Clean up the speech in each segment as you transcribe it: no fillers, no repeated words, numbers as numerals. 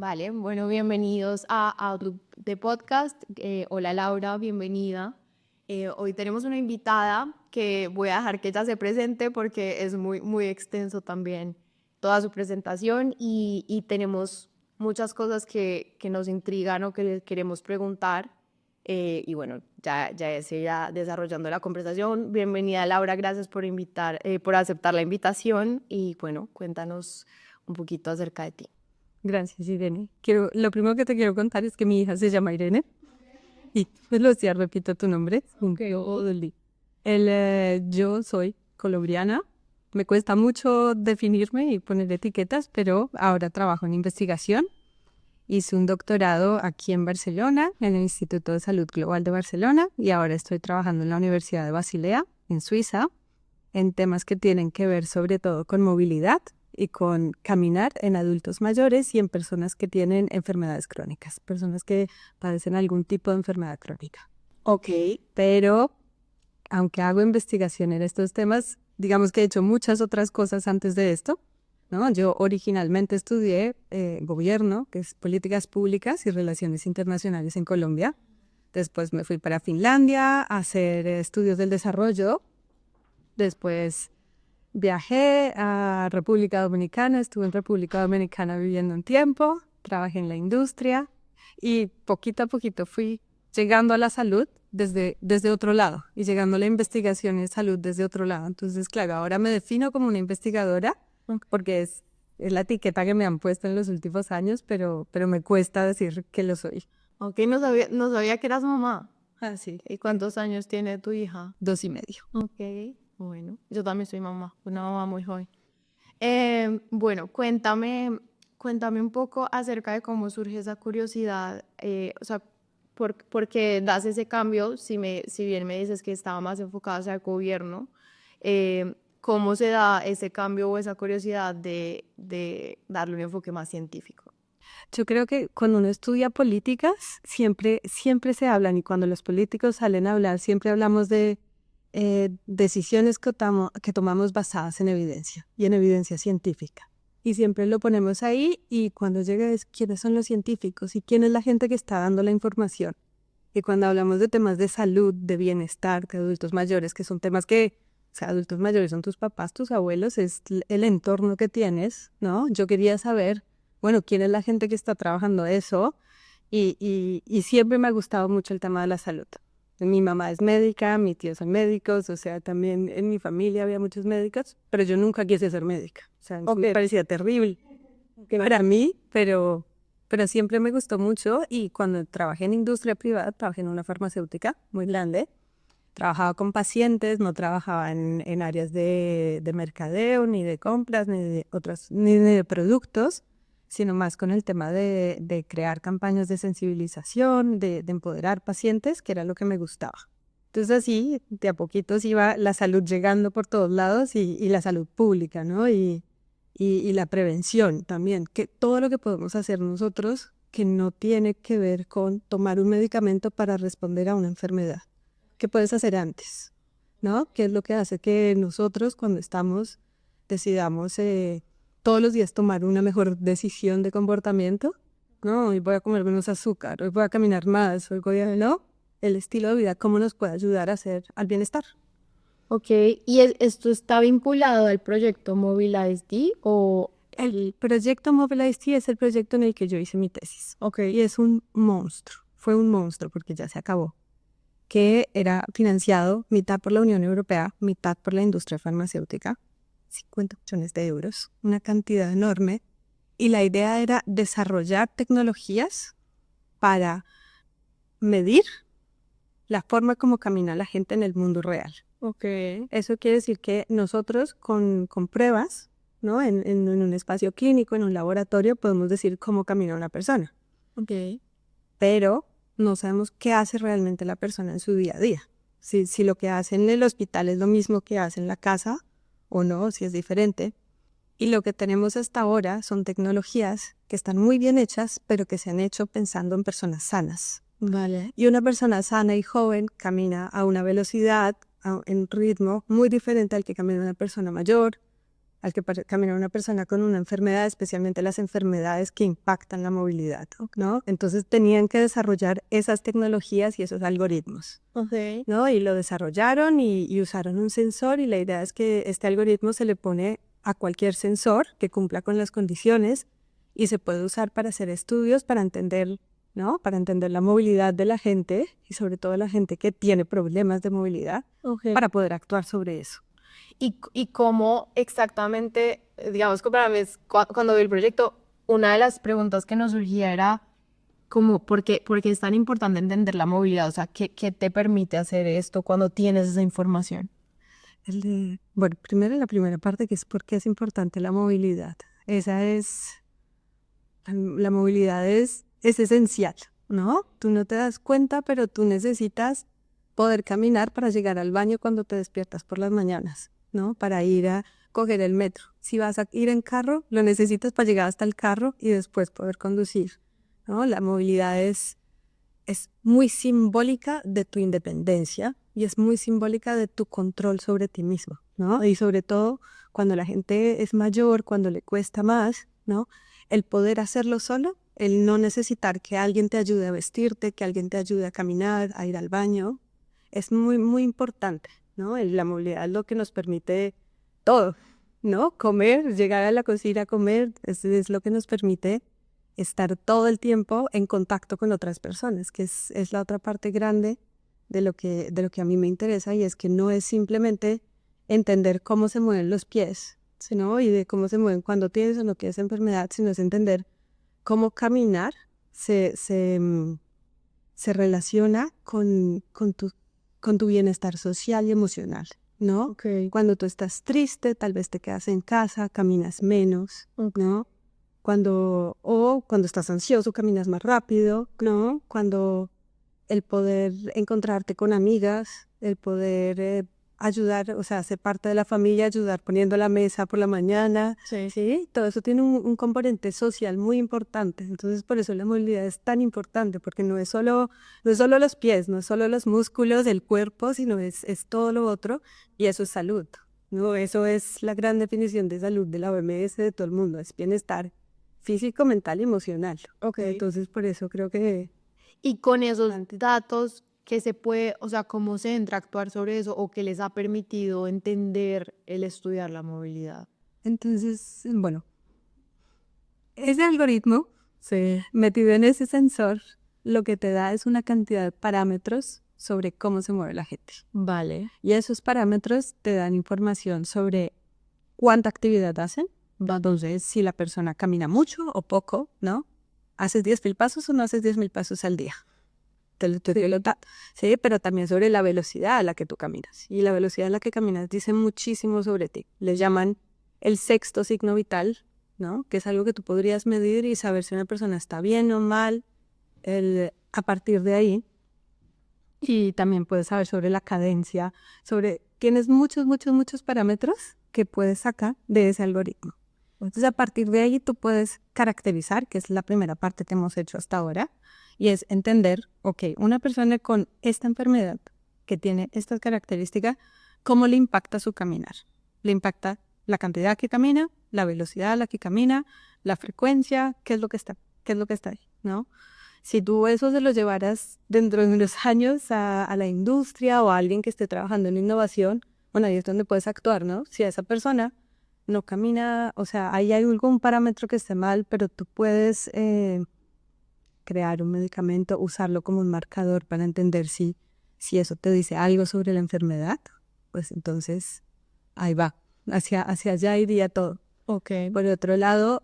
Vale, bueno, bienvenidos a otro de podcast. Hola Laura, bienvenida. Hoy tenemos una invitada que voy a dejar que ella se presente porque es muy extenso también toda su presentación y tenemos muchas cosas que nos intrigan o que le queremos preguntar. Y bueno, ya se irá desarrollando la conversación. Bienvenida Laura, gracias por aceptar la invitación y bueno, cuéntanos un poquito acerca de ti. Gracias, Irene. Lo primero que te quiero contar es que mi hija se llama Irene. Y pues lo decía, repito tu nombre. Odoli. Yo soy colombiana. Me cuesta mucho definirme y poner etiquetas, pero ahora trabajo en investigación. Hice un doctorado aquí en Barcelona, en el Instituto de Salud Global de Barcelona, y ahora estoy trabajando en la Universidad de Basilea, en Suiza, en temas que tienen que ver sobre todo con movilidad y con caminar en adultos mayores y en personas que tienen enfermedades crónicas, personas que padecen algún tipo de enfermedad crónica. Ok. Pero aunque hago investigación en estos temas, digamos que he hecho muchas otras cosas antes de esto, ¿no? Yo originalmente estudié gobierno, que es políticas públicas y relaciones internacionales en Colombia. Después me fui para Finlandia a hacer estudios del desarrollo. Después viajé a República Dominicana, estuve en República Dominicana viviendo un tiempo, trabajé en la industria y poquito a poquito fui llegando a la salud desde otro lado y llegando a la investigación en salud desde otro lado. Entonces, claro, ahora me defino como una investigadora porque es la etiqueta que me han puesto en los últimos años, pero me cuesta decir que lo soy. Ok, no sabía que eras mamá. Así, ¿Y cuántos años tiene tu hija? 2 y medio. Ok, bueno, yo también soy mamá, una mamá muy joven. Bueno, cuéntame un poco acerca de cómo surge esa curiosidad, o sea, por qué das ese cambio, si bien me dices que estaba más enfocada hacia el gobierno, ¿cómo se da ese cambio o esa curiosidad de darle un enfoque más científico? Yo creo que cuando uno estudia políticas, siempre se hablan y cuando los políticos salen a hablar, siempre hablamos de decisiones que tomamos basadas en evidencia y en evidencia científica. Y siempre lo ponemos ahí y cuando llega es quiénes son los científicos y quién es la gente que está dando la información. Y cuando hablamos de temas de salud, de bienestar, de adultos mayores, que son temas que, o sea, adultos mayores son tus papás, tus abuelos, es el entorno que tienes, ¿no? Yo quería saber, bueno, quién es la gente que está trabajando eso y siempre me ha gustado mucho el tema de la salud. Mi mamá es médica, mis tíos son médicos, o sea, también en mi familia había muchos médicos, pero yo nunca quise ser médica. O sea, me parecía terrible para mí, pero siempre me gustó mucho y cuando trabajé en industria privada, trabajé en una farmacéutica muy grande, trabajaba con pacientes, no trabajaba en áreas de mercadeo, ni de compras, ni de otras, ni de productos, sino más con el tema de crear campañas de sensibilización, de empoderar pacientes, que era lo que me gustaba. Entonces así, de a poquitos iba la salud llegando por todos lados y la salud pública, ¿no? Y la prevención también, que todo lo que podemos hacer nosotros que no tiene que ver con tomar un medicamento para responder a una enfermedad. ¿Qué puedes hacer antes? ¿No? ¿Qué es lo que hace que nosotros cuando decidamos todos los días tomar una mejor decisión de comportamiento? No, hoy voy a comer menos azúcar, hoy voy a caminar más, hoy voy a, ¿no? El estilo de vida, ¿cómo nos puede ayudar a hacer al bienestar? Ok, ¿y esto está vinculado al proyecto Mobilize D o...? El proyecto Mobilize T es el proyecto en el que yo hice mi tesis. Ok, Y es un monstruo, fue un monstruo porque ya se acabó, que era financiado mitad por la Unión Europea, mitad por la industria farmacéutica, 50 millones de euros, una cantidad enorme. Y la idea era desarrollar tecnologías para medir la forma como camina la gente en el mundo real. ok, Eso quiere decir que nosotros con pruebas, ¿no? En un espacio clínico, en un laboratorio, podemos decir cómo camina una persona, ok. pero no sabemos qué hace realmente la persona en su día a día. Si lo que hace en el hospital es lo mismo que hace en la casa o no, si es diferente. Y lo que tenemos hasta ahora son tecnologías que están muy bien hechas, pero que se han hecho pensando en personas sanas. Vale. Y una persona sana y joven camina a una velocidad, en un ritmo muy diferente al que camina una persona mayor, al que camina una persona con una enfermedad, especialmente las enfermedades que impactan la movilidad, ¿no? Entonces tenían que desarrollar esas tecnologías y esos algoritmos, ¿no? Y lo desarrollaron y usaron un sensor, y la idea es que este algoritmo se le pone a cualquier sensor que cumpla con las condiciones y se puede usar para hacer estudios, para entender, ¿no? Para entender la movilidad de la gente y sobre todo la gente que tiene problemas de movilidad, para poder actuar sobre eso. Y cómo exactamente, digamos que para mí cuando vi el proyecto, una de las preguntas que nos surgía era como, ¿por qué es tan importante entender la movilidad? O sea, ¿qué te permite hacer esto cuando tienes esa información? Bueno, primero la primera parte, que es por qué es importante la movilidad. La movilidad es esencial, ¿no? Tú no te das cuenta, pero tú necesitas poder caminar para llegar al baño cuando te despiertas por las mañanas, ¿no? Para ir a coger el metro. Si vas a ir en carro, lo necesitas para llegar hasta el carro y después poder conducir, ¿no? La movilidad es muy simbólica de tu independencia y es muy simbólica de tu control sobre ti mismo, ¿no? Y sobre todo cuando la gente es mayor, cuando le cuesta más, ¿no? El poder hacerlo solo, el no necesitar que alguien te ayude a vestirte, que alguien te ayude a caminar, a ir al baño, es muy, muy importante, ¿no? La movilidad es lo que nos permite todo, ¿no? Comer, llegar a la cocina a comer, es lo que nos permite estar todo el tiempo en contacto con otras personas, que es la otra parte grande de lo que a mí me interesa, y es que no es simplemente entender cómo se mueven los pies, sino y de cómo se mueven cuando tienes o no tienes enfermedad, sino es entender cómo caminar se relaciona con tu bienestar social y emocional, ¿no? Cuando tú estás triste, tal vez te quedas en casa, caminas menos, ¿no? Cuando estás ansioso, caminas más rápido, ¿no? Cuando el poder encontrarte con amigas, el poder ayudar, o sea, ser parte de la familia, ayudar poniendo la mesa por la mañana, ¿sí? Todo eso tiene un componente social muy importante. Entonces, por eso la movilidad es tan importante, porque no es solo los pies, no es solo los músculos del cuerpo, sino es todo lo otro, y eso es salud, ¿no? Eso es la gran definición de salud de la OMS, de todo el mundo, es bienestar físico, mental y emocional. Entonces, por eso creo que... Y con esos datos, ¿qué se puede, o sea, cómo se entra a actuar sobre eso o qué les ha permitido entender el estudiar la movilidad? Entonces, bueno, ese algoritmo metido en ese sensor, lo que te da es una cantidad de parámetros sobre cómo se mueve la gente. Vale. Y esos parámetros te dan información sobre cuánta actividad hacen. Entonces, si la persona camina mucho o poco, ¿no? ¿Haces 10.000 pasos o no haces 10.000 pasos al día? Sí, pero también sobre la velocidad a la que tú caminas. Y la velocidad a la que caminas dice muchísimo sobre ti. Le llaman el sexto signo vital, ¿no? Que es algo que tú podrías medir y saber si una persona está bien o mal a partir de ahí. Y también puedes saber sobre la cadencia, tienes muchos, muchos, muchos parámetros que puedes sacar de ese algoritmo. Entonces, a partir de ahí tú puedes caracterizar, que es la primera parte que hemos hecho hasta ahora, y es entender, ok, una persona con esta enfermedad que tiene estas características, ¿cómo le impacta su caminar? Le impacta la cantidad que camina, la velocidad a la que camina, la frecuencia, qué es lo que está ahí, ¿no? Si tú eso se lo llevaras dentro de unos años a la industria o a alguien que esté trabajando en innovación, bueno, ahí es donde puedes actuar, ¿no? Si a esa persona no camina, o sea, ahí hay algún parámetro que esté mal, pero tú puedes crear un medicamento, usarlo como un marcador para entender si eso te dice algo sobre la enfermedad, pues entonces ahí va, hacia allá iría todo. Por otro lado,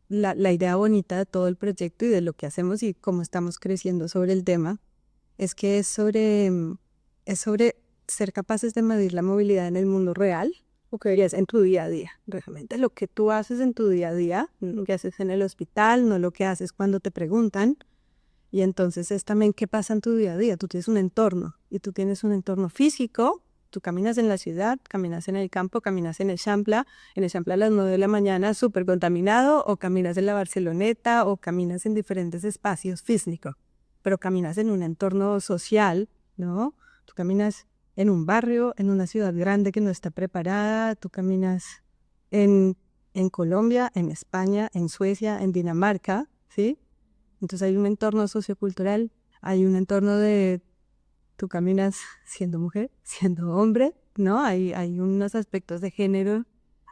la idea bonita de todo el proyecto y de lo que hacemos y cómo estamos creciendo sobre el tema es que es sobre ser capaces de medir la movilidad en el mundo real, y es en tu día a día, realmente lo que tú haces en tu día a día, no lo que haces en el hospital, no lo que haces cuando te preguntan. Y entonces es también qué pasa en tu día a día. Tú tienes un entorno y tú tienes un entorno físico. Tú caminas en la ciudad, caminas en el campo, caminas en el Champla a las 9 de la mañana súper contaminado, o caminas en la Barceloneta, o caminas en diferentes espacios físicos, pero caminas en un entorno social, ¿no? Tú caminas en un barrio, en una ciudad grande que no está preparada, tú caminas en Colombia, en España, en Suecia, en Dinamarca, ¿sí? Entonces hay un entorno sociocultural, hay un entorno de tú caminas siendo mujer, siendo hombre, ¿no? Hay unos aspectos de género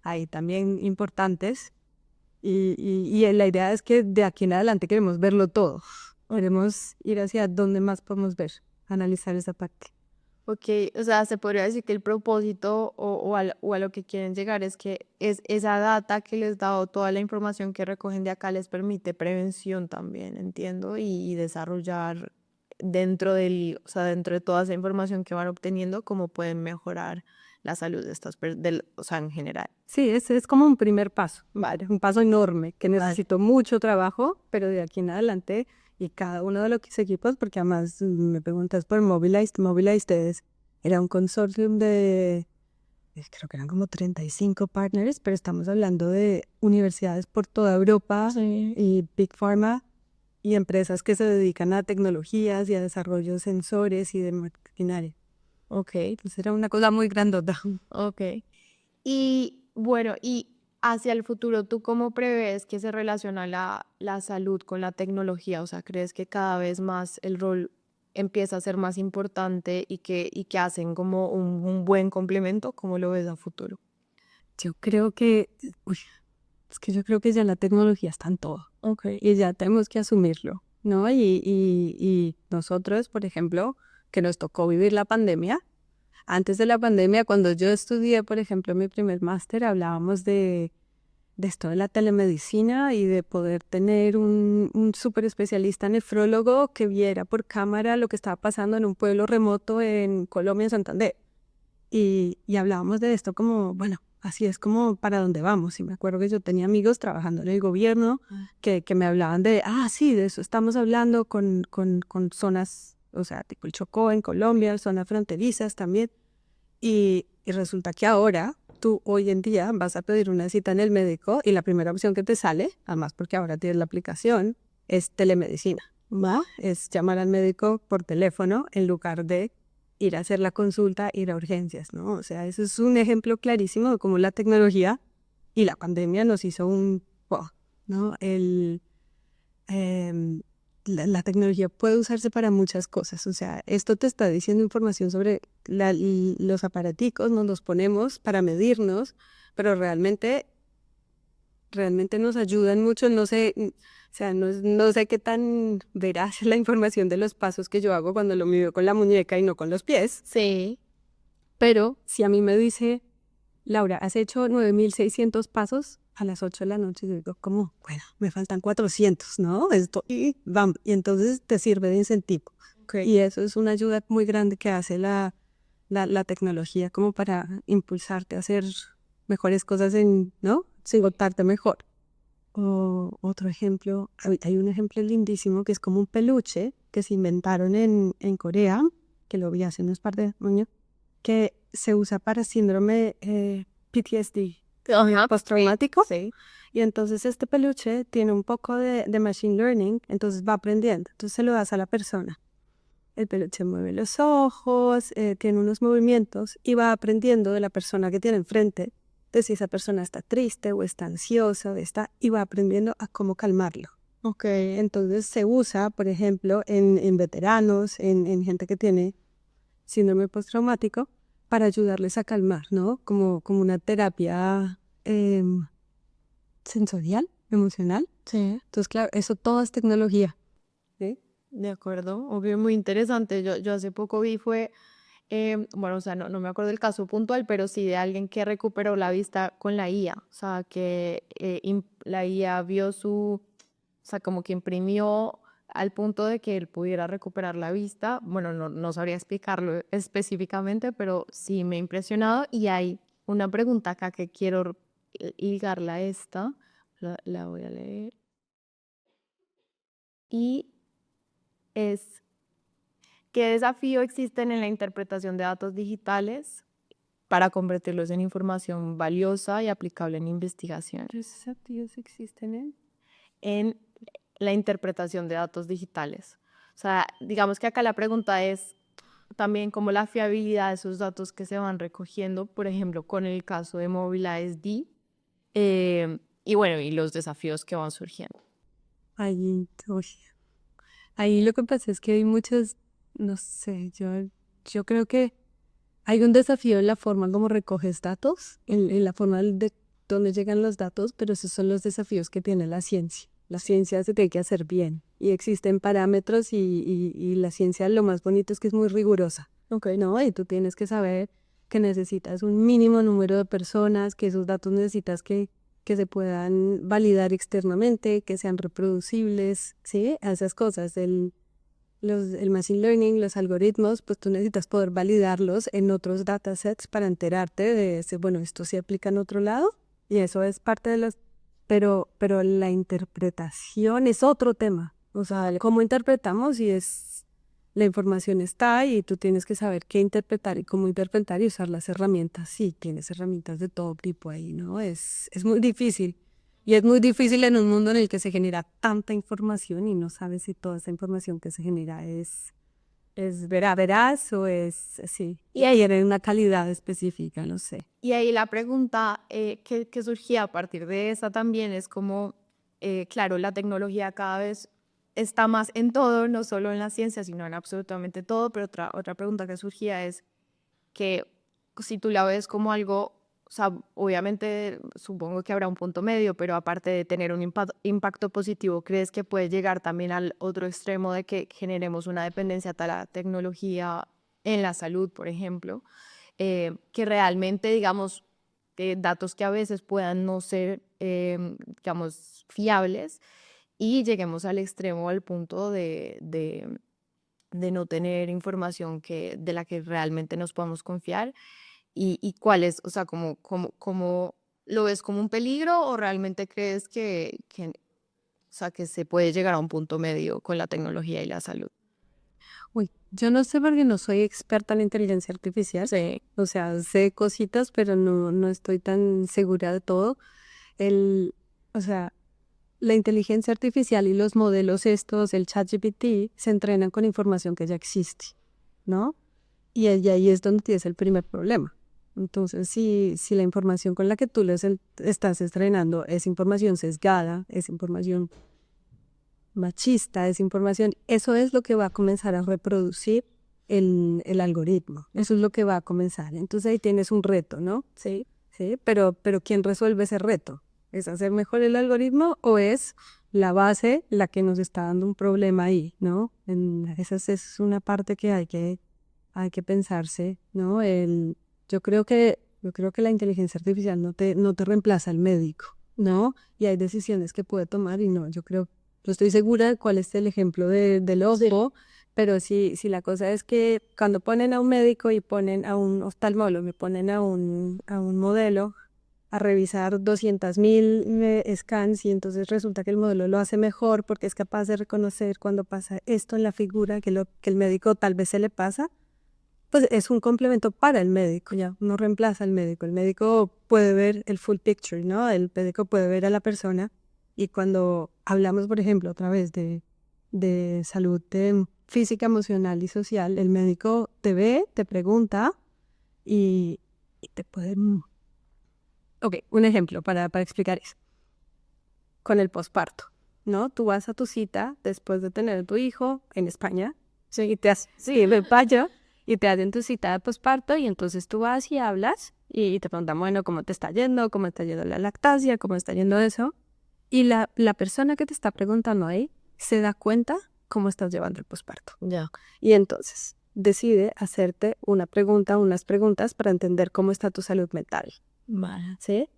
ahí también importantes y la idea es que de aquí en adelante queremos verlo todo, queremos ir hacia dónde más podemos ver, analizar esa parte. Ok, o sea, se podría decir que el propósito o a lo que quieren llegar es que es esa data que les da o toda la información que recogen de acá les permite prevención también, entiendo, y desarrollar dentro o sea, dentro de toda esa información que van obteniendo, cómo pueden mejorar la salud de estas personas, o sea, en general. Sí, ese es como un primer paso, Vale. un paso enorme que Vale. necesitó mucho trabajo, pero de aquí en adelante y cada uno de los equipos, porque además me preguntas por Mobilized era un consortium de, creo que eran como 35 partners, pero estamos hablando de universidades por toda Europa Sí. y Big Pharma y empresas que se dedican a tecnologías y a desarrollo de sensores y de maquinaria. Ok, Entonces era una cosa muy grandota. ok. Y bueno, y hacia el futuro, ¿tú cómo prevés que se relaciona la salud con la tecnología? O sea, ¿crees que cada vez más el rol empieza a ser más importante y que hacen como un buen complemento? ¿Cómo lo ves a futuro? Yo creo que, uy, es que yo creo que ya la tecnología está en todo Ok. y ya tenemos que asumirlo, ¿no? Y nosotros, por ejemplo, que nos tocó vivir la pandemia, antes de la pandemia, cuando yo estudié, por ejemplo, mi primer máster, hablábamos de esto de la telemedicina y de poder tener un súper especialista nefrólogo que viera por cámara lo que estaba pasando en un pueblo remoto en Colombia, en Santander. Y hablábamos de esto como, bueno, así es como para dónde vamos. Y me acuerdo que yo tenía amigos trabajando en el gobierno que me hablaban de, sí, de eso estamos hablando con zonas, o sea, tipo el Chocó en Colombia, zonas fronterizas también. Y resulta que ahora tú hoy en día vas a pedir una cita en el médico y la primera opción que te sale, además porque ahora tienes la aplicación, es telemedicina. ¿Va? Es llamar al médico por teléfono en lugar de ir a hacer la consulta, ir a urgencias, ¿no? O sea, eso es un ejemplo clarísimo de cómo la tecnología y la pandemia nos hizo wow, ¿no? Em, la tecnología puede usarse para muchas cosas. O sea, esto te está diciendo información sobre los aparaticos, nos los ponemos para medirnos, pero realmente nos ayudan mucho. No sé, o sea, no sé qué tan veraz es la información de los pasos que yo hago cuando lo mido con la muñeca y no con los pies, Sí. pero si a mí me dice, Laura, has hecho 9.600 pasos a las 8 de la noche, yo digo, ¿cómo? Bueno, me faltan 400, ¿no? Esto, y bam, y entonces te sirve de incentivo. Ok. Y eso es una ayuda muy grande que hace la tecnología como para impulsarte a hacer mejores cosas, ¿no? Sin agotarte mejor. O otro ejemplo, hay un ejemplo lindísimo que es como un peluche que se inventaron en Corea, que lo vi hace unos par de años, que se usa para síndrome PTSD, Ajá. postraumático. Sí. Y entonces este peluche tiene un poco de machine learning, entonces va aprendiendo. Entonces se lo das a la persona. El peluche mueve los ojos, tiene unos movimientos y va aprendiendo de la persona que tiene enfrente, de si esa persona está triste o está ansiosa, y va aprendiendo a cómo calmarlo. Ok. Entonces se usa, por ejemplo, en veteranos, en gente que tiene síndrome postraumático, para ayudarles a calmar, ¿no? Como una terapia sensorial, emocional. Sí. Entonces, claro, eso todo es tecnología. ¿Sí? De acuerdo, obvio, muy interesante. Yo hace poco vi bueno, o sea, no me acuerdo del caso puntual, pero sí de alguien que recuperó la vista con la IA. O sea, que la IA vio o sea, como que imprimió al punto de que él pudiera recuperar la vista. Bueno, no sabría explicarlo específicamente, pero sí me ha impresionado. Y hay una pregunta acá que quiero ligarla a esta. La voy a leer. Y es, ¿qué desafío existen en la interpretación de datos digitales para convertirlos en información valiosa y aplicable en investigación? ¿Qué desafíos existen En la interpretación de datos digitales. O sea, digamos que acá la pregunta es también como la fiabilidad de esos datos que se van recogiendo, por ejemplo, con el caso de Mobilized, Y bueno, y los desafíos que van surgiendo. Ahí, uy, ahí lo que pasa es que hay muchas, no sé, yo creo que hay un desafío en la forma como recoges datos, en la forma de dónde llegan los datos, pero esos son los desafíos que tiene la ciencia. La ciencia se tiene que hacer bien y existen parámetros y la ciencia lo más bonito es que es muy rigurosa, ¿ok? ¿No? Y tú tienes que saber que necesitas un mínimo número de personas, que esos datos necesitas que se puedan validar externamente, que sean reproducibles, ¿sí? Esas cosas, el machine learning, los algoritmos, pues tú necesitas poder validarlos en otros datasets para enterarte de ese, bueno, esto se aplica en otro lado y eso es parte de los, pero la interpretación es otro tema. O sea, cómo interpretamos y es, la información está y tú tienes que saber qué interpretar y cómo interpretar y usar las herramientas. Sí, tienes herramientas de todo tipo ahí, ¿no? Es muy difícil. Y es muy difícil en un mundo en el que se genera tanta información y no sabes si toda esa información que se genera es veraz o es así. Y ahí era una calidad específica, no sé. Y ahí la pregunta que surgía a partir de esa también es como, claro, la tecnología cada vez está más en todo, no solo en la ciencia, sino en absolutamente todo, pero otra pregunta que surgía es que si tú la ves como algo, o sea, obviamente supongo que habrá un punto medio, pero aparte de tener un impacto positivo, ¿crees que puede llegar también al otro extremo de que generemos una dependencia a la tecnología en la salud, por ejemplo? Que realmente, digamos, datos que a veces puedan no ser, digamos, fiables y lleguemos al extremo, al punto de no tener información de la que realmente nos podamos confiar y cuál es, o sea, como lo ves como un peligro o realmente crees o sea, que se puede llegar a un punto medio con la tecnología y la salud. Uy, yo no sé porque no soy experta en inteligencia artificial. Sí, O sea, sé cositas, pero no estoy tan segura de todo. El, o sea, la inteligencia artificial y los modelos estos, el ChatGPT, se entrenan con información que ya existe, ¿no? Y ahí es donde tienes el primer problema. Entonces, si la información con la que tú estás entrenando es información sesgada, es información machista, es información, eso es lo que va a comenzar a reproducir el algoritmo. Eso es lo que va a comenzar. Entonces ahí tienes un reto, ¿no? Sí, sí, pero ¿quién resuelve ese reto? ¿Es hacer mejor el algoritmo o es la base la que nos está dando un problema ahí, ¿no? Esa es una parte que hay que pensarse, ¿no? Yo creo que la inteligencia artificial no te reemplaza al médico, ¿no? Y hay decisiones que puede tomar y no, no estoy segura de cuál es el ejemplo del ojo, pero si la cosa es que cuando ponen a un médico y ponen a un oftalmólogo y ponen a un modelo a revisar 200.000 scans y entonces resulta que el modelo lo hace mejor porque es capaz de reconocer cuando pasa esto en la figura que el médico tal vez se le pasa, pues es un complemento para el médico, ya no reemplaza al médico. El médico puede ver el full picture, ¿no? El médico puede ver a la persona y cuando hablamos, por ejemplo, otra vez de salud física, emocional y social, el médico te ve, te pregunta y te puede... Ok, un ejemplo para explicar eso. Con el posparto, ¿no? Tú vas a tu cita después de tener a tu hijo en España, sí, sí, me vaya y te hacen tu cita de posparto y entonces tú vas y hablas y te preguntan, bueno, ¿cómo te está yendo? ¿Cómo está yendo la lactancia? ¿Cómo está yendo eso? Y la persona que te está preguntando ahí se da cuenta cómo estás llevando el posparto. ya. Y entonces decide hacerte unas preguntas para entender cómo está tu salud mental, Vale, ¿sí?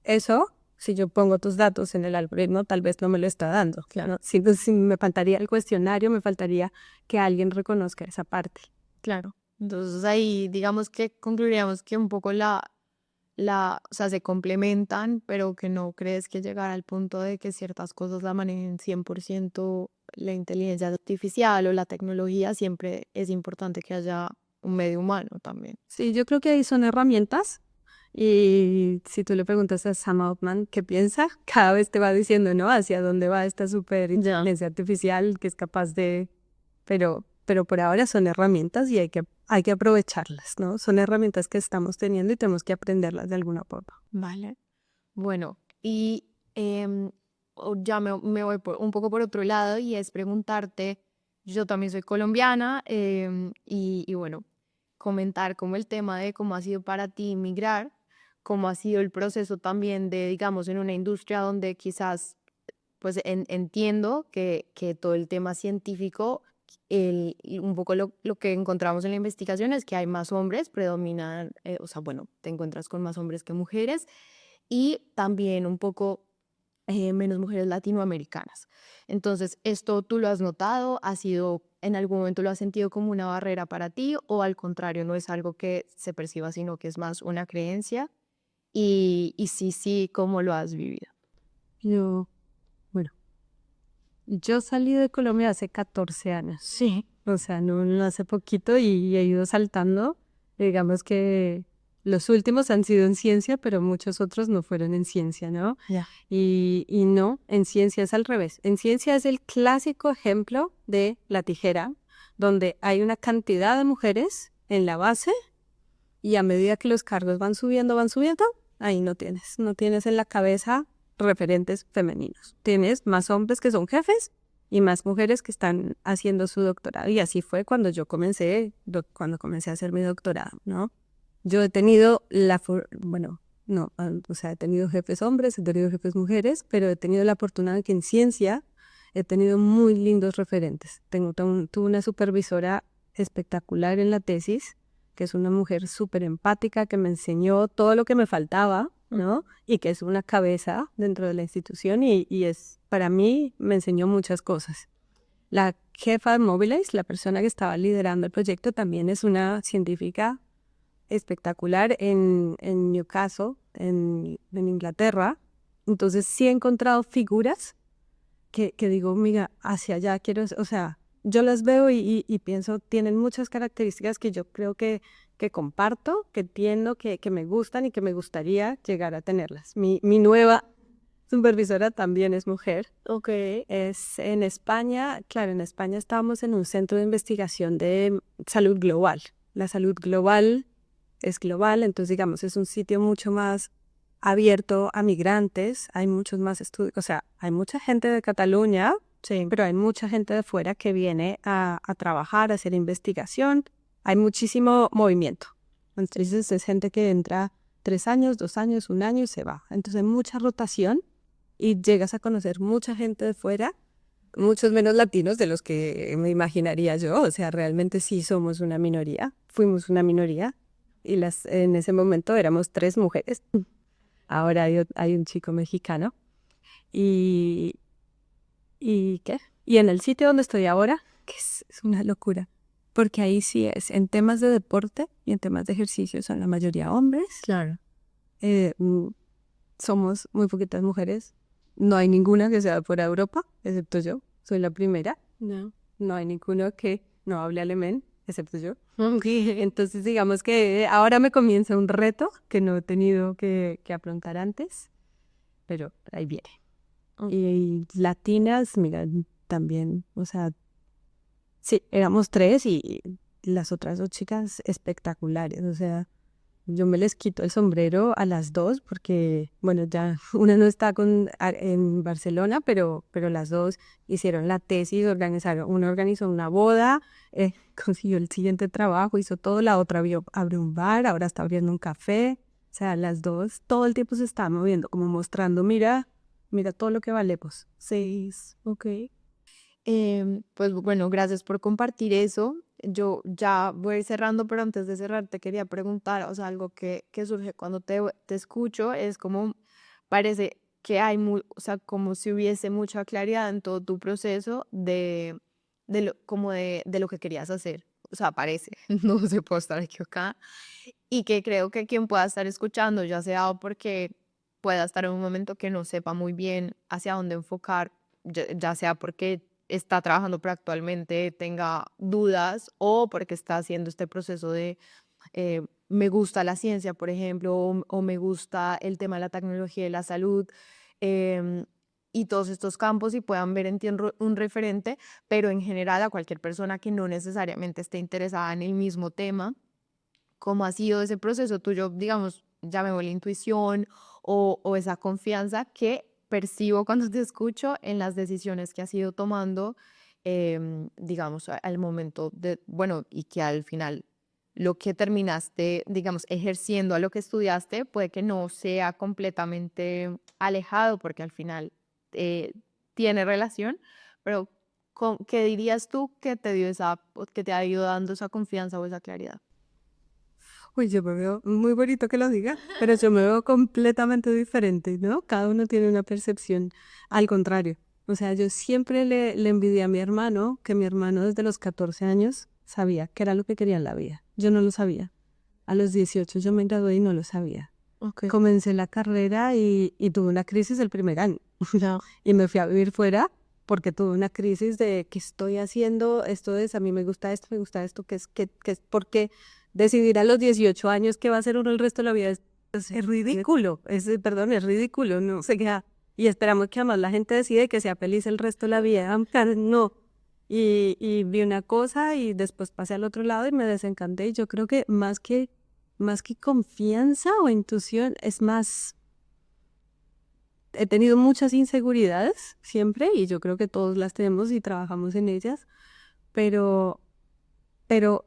Eso, si yo pongo tus datos en el algoritmo, tal vez no me lo está dando, claro. ¿no? Si me faltaría el cuestionario, me faltaría que alguien reconozca esa parte. Claro. Entonces ahí digamos que concluiríamos que un poco o sea, se complementan, pero que no crees que llegar al punto de que ciertas cosas la manejen 100% la inteligencia artificial o la tecnología, siempre es importante que haya un medio humano también. Sí, yo creo que ahí son herramientas. Y si tú le preguntas a Sam Altman qué piensa, cada vez te va diciendo, ¿no? Hacia dónde va esta super Ya. inteligencia artificial que es capaz de... Pero por ahora son herramientas y hay que aprovecharlas, ¿no? Son herramientas que estamos teniendo y tenemos que aprenderlas de alguna forma. Vale. Bueno, y ya me voy un poco por otro lado y es preguntarte, yo también soy colombiana y bueno, comentar como el tema de cómo ha sido para ti migrar, cómo ha sido el proceso también de, digamos, en una industria donde quizás, pues entiendo que todo el tema científico, y un poco lo que encontramos en la investigación es que hay más hombres, predominan, o sea, bueno, te encuentras con más hombres que mujeres y también un poco menos mujeres latinoamericanas. Entonces, ¿esto tú lo has notado? ¿Ha sido, en algún momento lo has sentido como una barrera para ti o al contrario, no es algo que se perciba, sino que es más una creencia? Y sí, sí, ¿cómo lo has vivido? Yo, bueno, yo salí de Colombia hace 14 años. Sí. O sea, no hace poquito y he ido saltando. Digamos que los últimos han sido en ciencia, pero muchos otros no fueron en ciencia, ¿no? Ya. Y no, en ciencia es al revés. En ciencia es el clásico ejemplo de la tijera, donde hay una cantidad de mujeres en la base y a medida que los cargos van subiendo, ahí no tienes en la cabeza referentes femeninos. Tienes más hombres que son jefes y más mujeres que están haciendo su doctorado. Y así fue cuando yo comencé, cuando comencé a hacer mi doctorado, ¿no? Yo he tenido bueno, no, o sea, he tenido jefes hombres, he tenido jefes mujeres, pero he tenido la fortuna de que en ciencia he tenido muy lindos referentes. Tuve una supervisora espectacular en la tesis, que es una mujer súper empática, que me enseñó todo lo que me faltaba, ¿no? Y que es una cabeza dentro de la institución y es, para mí, me enseñó muchas cosas. La jefa de Mobilize, la persona que estaba liderando el proyecto, también es una científica espectacular en Newcastle, en Inglaterra. Entonces sí he encontrado figuras que digo, mira, hacia allá quiero, o sea, yo las veo y pienso, tienen muchas características que yo creo que comparto, que entiendo, que me gustan y que me gustaría llegar a tenerlas. Mi nueva supervisora también es mujer. Ok. Es en España, claro, en España estábamos en un centro de investigación de salud global. La salud global es global, entonces digamos, es un sitio mucho más abierto a migrantes, hay muchos más estudios, o sea, hay mucha gente de Cataluña, Sí. pero hay mucha gente de fuera que viene a trabajar, a hacer investigación, hay muchísimo movimiento. Entonces es gente que entra 3 años, 2 años, un año y se va. Entonces hay mucha rotación y llegas a conocer mucha gente de fuera, muchos menos latinos de los que me imaginaría yo, o sea, realmente sí somos una minoría, fuimos una minoría y en ese momento éramos 3 mujeres. Ahora hay un chico mexicano. Y, ¿Y qué? Y en el sitio donde estoy ahora, que es una locura, porque ahí sí es, en temas de deporte y en temas de ejercicio son la mayoría hombres. Claro. Eh, mm, Somos muy poquitas mujeres. No hay ninguna que sea de fuera de Europa, excepto yo. Soy la primera. No. No hay ninguno que no hable alemán, excepto yo. Ok. Entonces, digamos que ahora me comienza un reto que no he tenido que afrontar antes, pero ahí viene. Y latinas, mira, también, o sea, sí, éramos 3 y las otras 2 chicas espectaculares, o sea, yo me les quito el sombrero a las 2 porque, bueno, ya una no está en Barcelona, pero las dos hicieron la tesis, una organizó una boda, consiguió el siguiente trabajo, hizo todo, la otra abrió un bar, ahora está abriendo un café, o sea, las dos todo el tiempo se estaban moviendo, como mostrando, mira todo lo que valemos. 6, ok. Pues bueno, gracias por compartir eso. Yo ya voy a ir cerrando, pero antes de cerrar te quería preguntar, o sea, algo que surge cuando te escucho es como parece que hay, o sea, como si hubiese mucha claridad en todo tu proceso de lo que querías hacer. O sea, parece, no se puedo estar equivocada. Y que creo que quien pueda estar escuchando, ya sea porque pueda estar en un momento que no sepa muy bien hacia dónde enfocar, ya sea porque está trabajando, pero actualmente tenga dudas o porque está haciendo este proceso de me gusta la ciencia, por ejemplo, o me gusta el tema de la tecnología y la salud, em, y todos estos campos y puedan ver en ti un referente, pero en general a cualquier persona que no necesariamente esté interesada en el mismo tema. ¿Cómo ha sido ese proceso tuyo, digamos, llamémosle intuición o esa confianza que percibo cuando te escucho en las decisiones que has ido tomando, digamos, al momento de, bueno, y que al final lo que terminaste, digamos, ejerciendo a lo que estudiaste puede que no sea completamente alejado, porque al final eh, tiene relación, pero ¿qué dirías tú que te dio o que te ha ido dando esa confianza o esa claridad? Uy, yo me veo muy bonito que lo diga, pero yo me veo completamente diferente, ¿no? Cada uno tiene una percepción al contrario. O sea, yo siempre le envidié a mi hermano, que mi hermano desde los 14 años sabía qué era lo que quería en la vida. Yo no lo sabía. A los 18 yo me gradué y no lo sabía. Ok. Comencé la carrera y tuve una crisis el primer año. Ya. Y me fui a vivir fuera porque tuve una crisis de qué estoy haciendo, esto es, a mí me gusta esto, qué es, porque decidir a los 18 años qué va a hacer uno el resto de la vida es ridículo, perdón, es ridículo, no sé qué. Y esperamos que además la gente decide que sea feliz el resto de la vida. No. Y vi una cosa y después pasé al otro lado y me desencanté. Y yo creo que más que confianza o intuición, es más, he tenido muchas inseguridades siempre y yo creo que todos las tenemos y trabajamos en ellas, pero, pero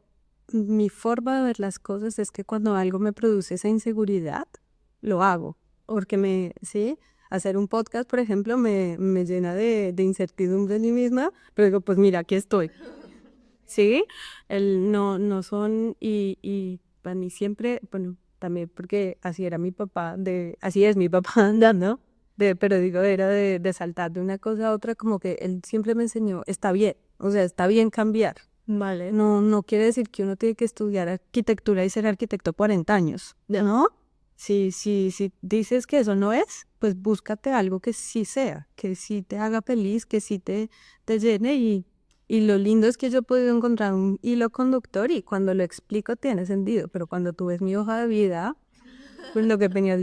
mi forma de ver las cosas es que cuando algo me produce esa inseguridad, lo hago, porque sí, hacer un podcast, por ejemplo, me llena de incertidumbre en mí misma, pero digo, pues mira, aquí estoy. Sí, no son, y para mí siempre, bueno, también porque así era mi papá, así es mi papá andando, pero digo, era de saltar de una cosa a otra, como que él siempre me enseñó, está bien, o sea, está bien cambiar, ¿vale? No quiere decir que uno tiene que estudiar arquitectura y ser arquitecto 40 años, ¿no? Si dices que eso no es, pues búscate algo que sí sea, que sí te haga feliz, que sí te llene y lo lindo es que yo he podido encontrar un hilo conductor y cuando lo explico tiene sentido, pero cuando tú ves mi hoja de vida, pues lo que venía,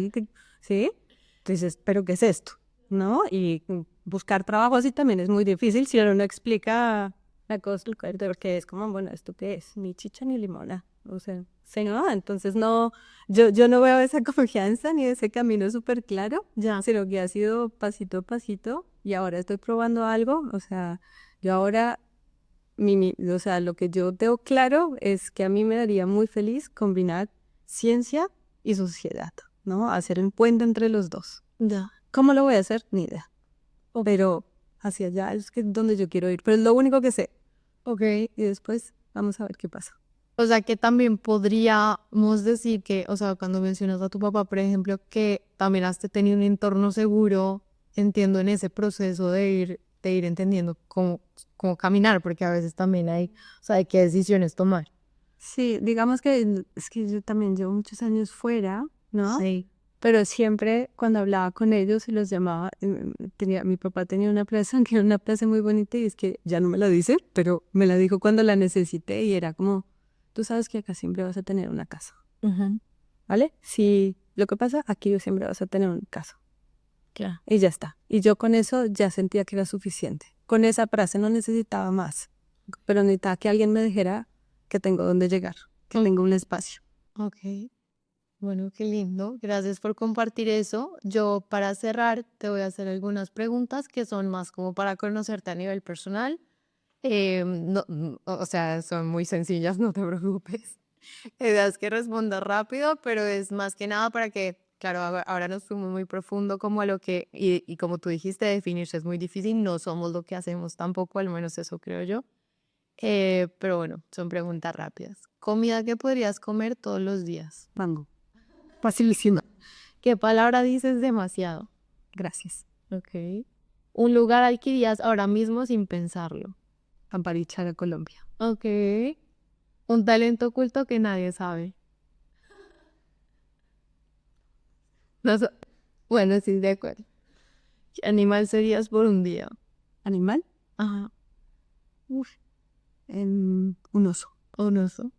¿sí? Entonces, ¿pero qué es esto? ¿No? Y buscar trabajo así también es muy difícil si uno no explica la cosa, porque es como, bueno, ¿esto qué es? Ni chicha ni limona. O sea, ¿sí, no? Entonces no, yo no veo esa confianza ni ese camino súper claro, Ya. sino que ha sido pasito a pasito y ahora estoy probando algo, o sea, yo ahora o sea, lo que yo tengo claro es que a mí me daría muy feliz combinar ciencia y sociedad, ¿no? Hacer un puente entre los dos. Ya. ¿Cómo lo voy a hacer? Ni idea. Pero hacia allá es donde yo quiero ir. Pero es lo único que sé. Ok. Y después vamos a ver qué pasa. O sea, que también podríamos decir que, o sea, cuando mencionas a tu papá, por ejemplo, que también has tenido un entorno seguro, entiendo en ese proceso de ir entendiendo cómo caminar, porque a veces también hay, o sea, de qué decisiones tomar. Sí, digamos que es que yo también llevo muchos años fuera, ¿no? Sí. Pero siempre cuando hablaba con ellos y los llamaba, mi papá tenía una frase, que era una frase muy bonita y es que ya no me la dice, pero me la dijo cuando la necesité y era como, tú sabes que acá siempre vas a tener una casa, Ujú. ¿vale? Si lo que pasa, aquí siempre vas a tener una casa Claro. y ya está. Y yo con eso ya sentía que era suficiente. Con esa frase no necesitaba más, pero necesitaba que alguien me dijera que tengo dónde llegar, que tengo un espacio. Ok. Bueno, qué lindo. Gracias por compartir eso. Yo para cerrar te voy a hacer algunas preguntas que son más como para conocerte a nivel personal. O sea, son muy sencillas, no te preocupes. La idea es que respondas rápido, pero es más que nada para que, claro, ahora nos fuimos muy profundo como a lo que, y como tú dijiste, definirse es muy difícil, no somos lo que hacemos tampoco, al menos eso creo yo. Pero bueno, son preguntas rápidas. Comida que podrías comer todos los días. Mango. Facilísima. ¿Qué palabra dices demasiado? Gracias. Ok. Un lugar al que irías ahora mismo sin pensarlo. Amparichaga, Colombia. Ok. Un talento oculto que nadie sabe. No so- bueno, sí, de acuerdo. ¿Qué animal serías por un día? Animal, Ajá. uf, un oso. Un oso.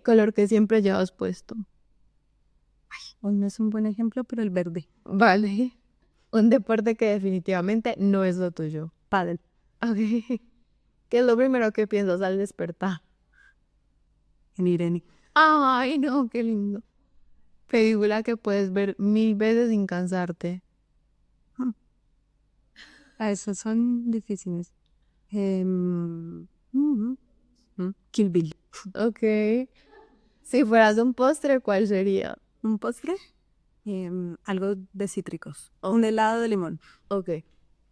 Color que siempre llevas puesto. Hoy no es un buen ejemplo, pero el verde. Vale. Un deporte que definitivamente no es lo tuyo. Pádel. Ok. ¿Qué es lo primero que piensas al despertar? En Irene. Ay, no, qué lindo. Película que puedes ver 1000 veces sin cansarte. Esos son difíciles. Ujú, Kill Bill. Ok. Si fueras un postre, ¿cuál sería? ¿Un postre? Algo de cítricos. O un helado de limón. Ok.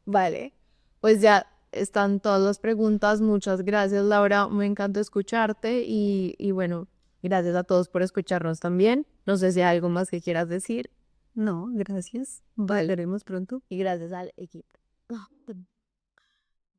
Vale. Pues ya están todas las preguntas. Muchas gracias, Laura. Me encanta escucharte y bueno, gracias a todos por escucharnos también. No sé si hay algo más que quieras decir. No, gracias. Vale. Volveremos pronto. Y gracias al equipo.